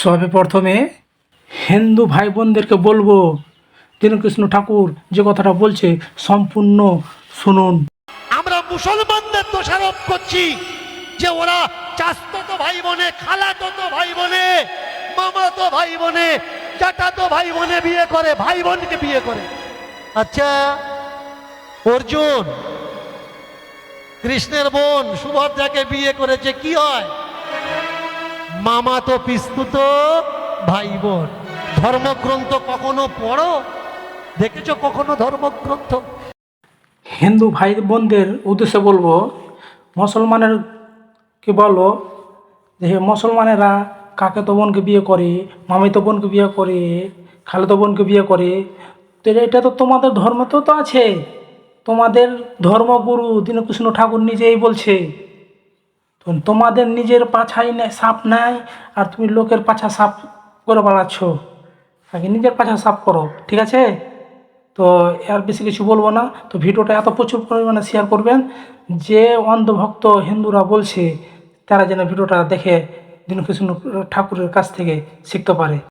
সবে প্রথমে হিন্দু ভাই বোনদেরকে বলবো, দীনকৃষ্ণ ঠাকুর যে কথাটা বলছে সম্পূর্ণ শুনুন। আমরা মুসলমানদের দোষারোপ করছি যে ওরা চাচাতো ভাই বোনে, খালাতো ভাই বোনে, মামাতো ভাই বোনে, চাচাতো ভাই বোনে বিয়ে করে, ভাই বোনকে বিয়ে করে। আচ্ছা, অর্জুন কৃষ্ণের বোন সুভদ্রাকে বিয়ে করেছে, কি হয়? মামাতো পিস্তুতো ভাই বোন। ধর্মগ্রন্থ কখনো পড়ো? দেখেছো কখনো ধর্মগ্রন্থ? হিন্দু ভাই বোনদের উদ্দেশ্যে বলবো, মুসলমানেরকে বলো যে মুসলমানেরা কাকাতো বোনকে বিয়ে করে, মামিতো বোনকে বিয়ে করে, খালাতো বোনকে বিয়ে করে। তো এটা তো তোমাদের ধর্মতেও তো আছে। তোমাদের ধর্মগুরু দীনকৃষ্ণ ঠাকুর নিজেই বলছে। তো তোমাদের নিজের পাছাই সাপ নাই, আর তুমি লোকের পাছা সাপ করে বেড়াচ্ছ। আগে নিজের পাছা সাফ করো, ঠিক আছে? তো আর বেশি কিছু বলবো না। তো ভিডিওটা এত প্রচুর পরিমাণে শেয়ার করবেন যে অন্ধভক্ত হিন্দুরা বলছে তারা যেন ভিডিওটা দেখে দীনকৃষ্ণ ঠাকুরের কাছ থেকে শিখতে পারে।